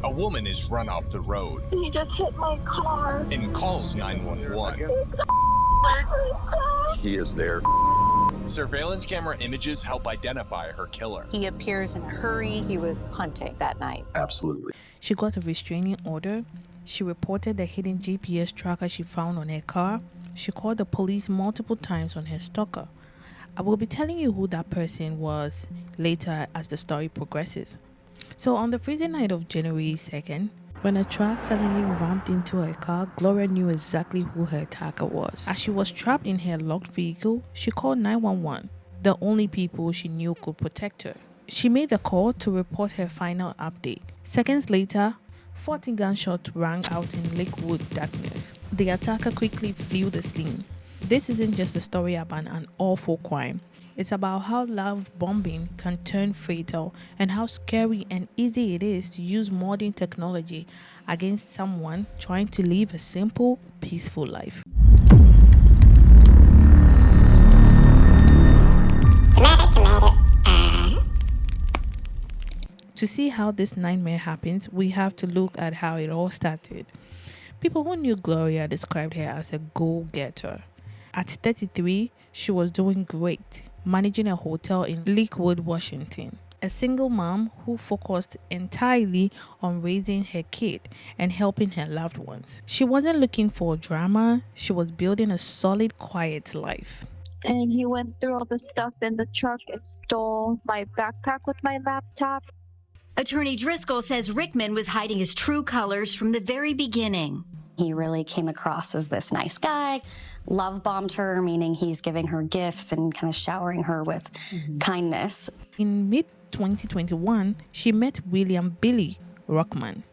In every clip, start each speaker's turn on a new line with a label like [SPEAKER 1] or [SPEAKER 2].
[SPEAKER 1] A woman is run off the road
[SPEAKER 2] He just hit my car.
[SPEAKER 1] and calls 911.
[SPEAKER 3] He is there.
[SPEAKER 1] Surveillance camera images help identify her killer.
[SPEAKER 4] He appears in a hurry. He was hunting that night.
[SPEAKER 3] Absolutely.
[SPEAKER 5] She got a restraining order. She reported the hidden GPS tracker she found on her car. She called the police multiple times on her stalker. I will be telling you who that person was later as the story progresses. So on the freezing night of January 2nd, when a truck suddenly rammed into her car, Gloria knew exactly who her attacker was. As she was trapped in her locked vehicle, she called 911, the only people she knew could protect her. She made the call to report her final update. Seconds later, 14 gunshots rang out in Lakewood darkness. The attacker quickly fled the scene. This isn't just a story about an awful crime. It's about how love bombing can turn fatal and how scary and easy it is to use modern technology against someone trying to live a simple, peaceful life. To see how this nightmare happens, we have to look at how it all started. People who knew Gloria described her as a go-getter. At 33, she was doing great, managing a hotel in Lakewood, Washington. A single mom who focused entirely on raising her kid and helping her loved ones. She wasn't looking for drama, she was building a solid, quiet life.
[SPEAKER 2] And he went through all the stuff in the truck and stole my backpack with my laptop.
[SPEAKER 6] Attorney Driscoll says Rickman was hiding his true colors from the very beginning.
[SPEAKER 7] He really came across as this nice guy, love bombed her, meaning he's giving her gifts and kind of showering her with kindness.
[SPEAKER 5] In mid-2021, she met William Billy Rickman.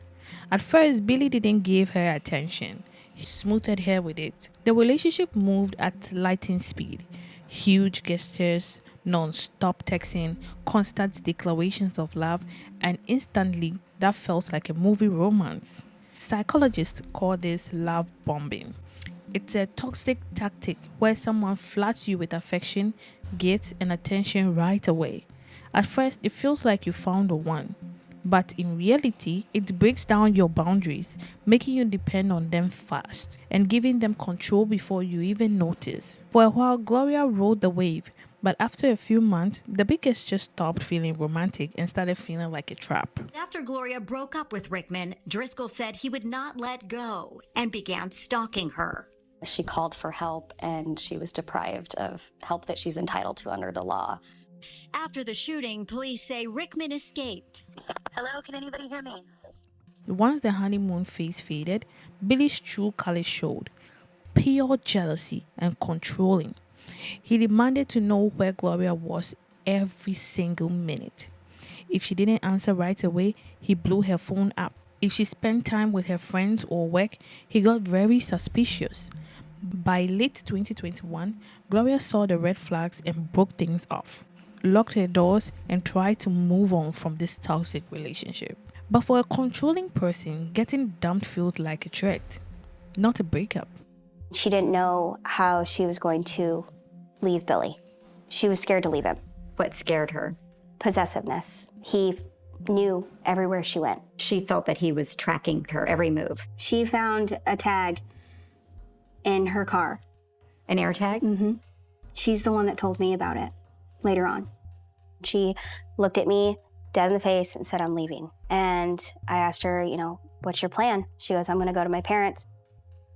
[SPEAKER 5] At first, Billy didn't give her attention. He smoothed her with it. The relationship moved at lightning speed. Huge gestures, non-stop texting, constant declarations of love, and instantly that felt like a movie romance. Psychologists call this love bombing. It's a toxic tactic where someone floods you with affection, gifts, and attention right away. At first, it feels like you found the one, but in reality, it breaks down your boundaries, making you depend on them fast and giving them control before you even notice. For a while, Gloria rode the wave, but after a few months, the biggest just stopped feeling romantic and started feeling like a trap.
[SPEAKER 6] After Gloria broke up with Rickman, Driscoll said he would not let go and began stalking her.
[SPEAKER 7] She called for help and she was deprived of help that she's entitled to under the law.
[SPEAKER 6] After the shooting, police say Rickman escaped.
[SPEAKER 2] Hello, can anybody hear me?
[SPEAKER 5] Once the honeymoon phase faded, Billy's true colors showed: pure jealousy and controlling. He demanded to know where Gloria was every single minute. If she didn't answer right away, he blew her phone up. If she spent time with her friends or work, he got very suspicious. By late 2021, Gloria saw the red flags and broke things off, locked her doors, and tried to move on from this toxic relationship. But for a controlling person, getting dumped felt like a threat, not a breakup.
[SPEAKER 8] She didn't know how she was going to leave Billy. She was scared to leave him.
[SPEAKER 6] What scared her?
[SPEAKER 8] Possessiveness. He knew everywhere she went.
[SPEAKER 6] She felt that he was tracking her every move.
[SPEAKER 8] She found a tag in her car.
[SPEAKER 6] An AirTag?
[SPEAKER 8] Mm-hmm. She's the one that told me about it later on. She looked at me dead in the face and said, "I'm leaving." And I asked her, what's your plan? She goes, "I'm going to go to my parents."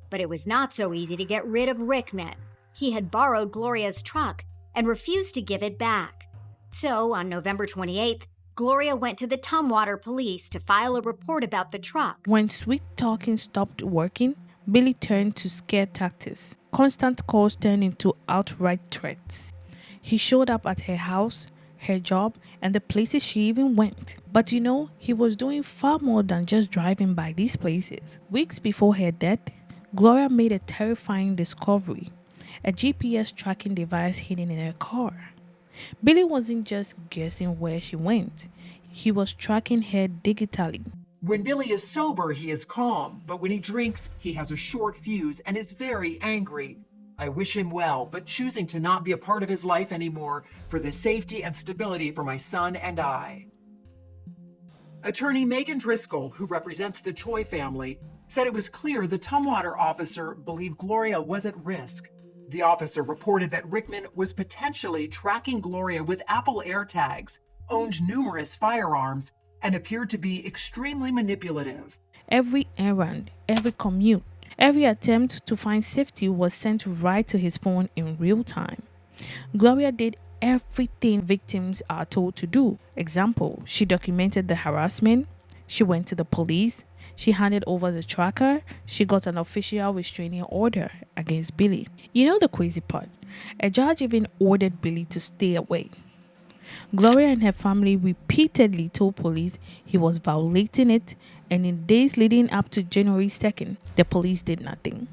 [SPEAKER 6] But it was not so easy to get rid of Rickman. He had borrowed Gloria's truck and refused to give it back. So on November 28th, Gloria went to the Tumwater police to file a report about the truck.
[SPEAKER 5] When sweet talking stopped working, Billy turned to scare tactics. Constant calls turned into outright threats. He showed up at her house, her job, and the places she even went. But he was doing far more than just driving by these places. Weeks before her death, Gloria made a terrifying discovery: a GPS tracking device hidden in her car. Billy wasn't just guessing where she went. He was tracking her digitally.
[SPEAKER 9] When Billy is sober, he is calm, but when he drinks, he has a short fuse and is very angry. I wish him well, but choosing to not be a part of his life anymore for the safety and stability for my son and I. Attorney Megan Driscoll, who represents the Choi family, said it was clear the Tumwater officer believed Gloria was at risk. The officer reported that Rickman was potentially tracking Gloria with Apple AirTags, owned numerous firearms, and appeared to be extremely manipulative.
[SPEAKER 5] Every errand, every commute, every attempt to find safety was sent right to his phone in real time. Gloria did everything victims are told to do. Example, she documented the harassment, she went to the police, she handed over the tracker, she got an official restraining order against Billy. You know the crazy part? A judge even ordered Billy to stay away. Gloria and her family repeatedly told police he was violating it, and in days leading up to January 2nd, the police did nothing.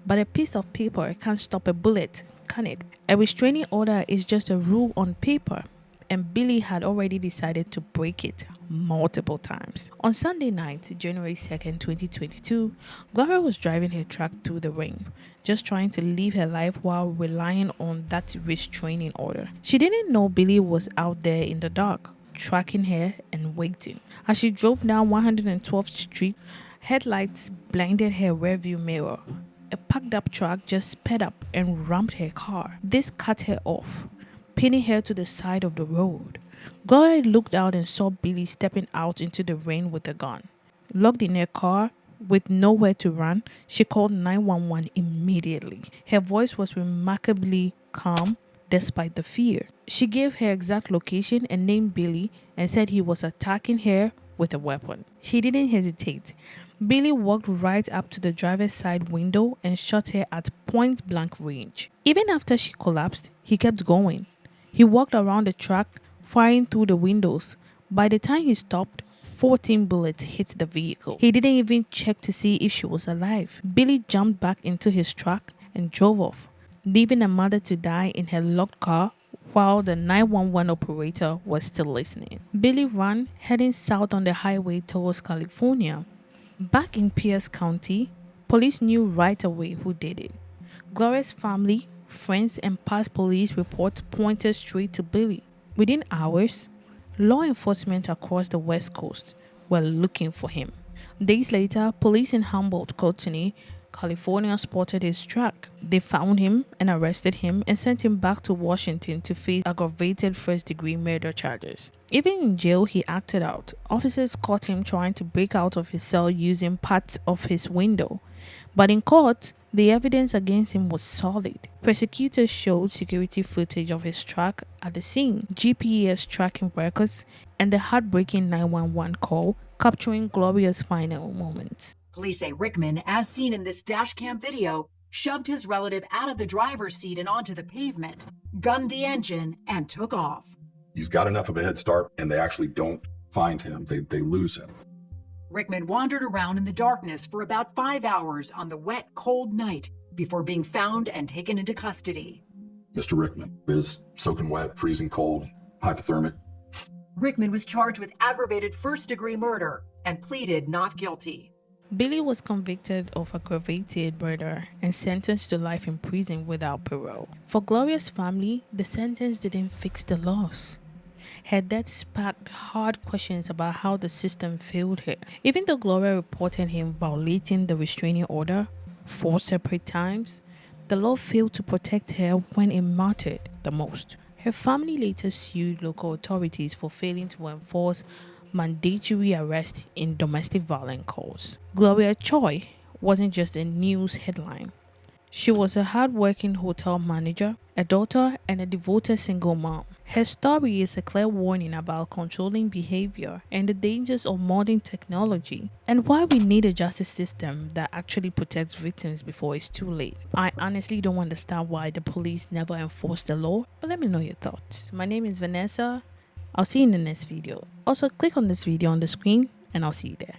[SPEAKER 5] But a piece of paper can't stop a bullet, can it? A restraining order is just a rule on paper, and Billy had already decided to break it multiple times. On Sunday night, January 2nd, 2022, Gloria was driving her truck through the rain, just trying to live her life while relying on that restraining order. She didn't know Billy was out there in the dark, tracking her and waiting. As she drove down 112th Street, headlights blinded her rearview mirror. A packed up truck just sped up and rammed her car. This cut her off, pinning her to the side of the road. Gloria looked out and saw Billy stepping out into the rain with a gun. Locked in her car, with nowhere to run, she called 911 immediately. Her voice was remarkably calm despite the fear. She gave her exact location and named Billy and said he was attacking her with a weapon. He didn't hesitate. Billy walked right up to the driver's side window and shot her at point blank range. Even after she collapsed, he kept going. He walked around the truck, firing through the windows. By the time he stopped, 14 bullets hit the vehicle. He didn't even check to see if she was alive. Billy jumped back into his truck and drove off, leaving a mother to die in her locked car while the 911 operator was still listening. Billy ran, heading south on the highway towards California. Back in Pierce County, police knew right away who did it. Gloria's family, friends, and past police reports pointed straight to Billy. Within hours, law enforcement across the West Coast were looking for him. Days later, police in Humboldt County, California spotted his truck. They found him and arrested him and sent him back to Washington to face aggravated first-degree murder charges. Even in jail, he acted out. Officers caught him trying to break out of his cell using parts of his window. But in court, the evidence against him was solid. Prosecutors showed security footage of his truck at the scene, GPS tracking records, and the heartbreaking 911 call capturing Gloria's final moments.
[SPEAKER 9] Police say Rickman, as seen in this dashcam video, shoved his relative out of the driver's seat and onto the pavement, gunned the engine, and took off.
[SPEAKER 3] He's got enough of a head start, and they actually don't find him. They lose him.
[SPEAKER 9] Rickman wandered around in the darkness for about 5 hours on the wet, cold night before being found and taken into custody.
[SPEAKER 3] Mr. Rickman is soaking wet, freezing cold, hypothermic.
[SPEAKER 9] Rickman was charged with aggravated first-degree murder and pleaded not guilty.
[SPEAKER 5] Billy was convicted of aggravated murder and sentenced to life in prison without parole. For Gloria's family, the sentence didn't fix the loss. Her death sparked hard questions about how the system failed her. Even though Gloria reported him violating the restraining order 4 separate times, the law failed to protect her when it mattered the most. Her family later sued local authorities for failing to enforce mandatory arrest in domestic violence calls. Gloria Choi wasn't just a news headline. She was a hard-working hotel manager, a daughter, and a devoted single mom. Her story is a clear warning about controlling behavior and the dangers of modern technology, and why we need a justice system that actually protects victims before it's too late. I honestly don't understand why the police never enforce the law, but let me know your thoughts. My name is Vanessa. I'll see you in the next video. Also, click on this video on the screen and I'll see you there.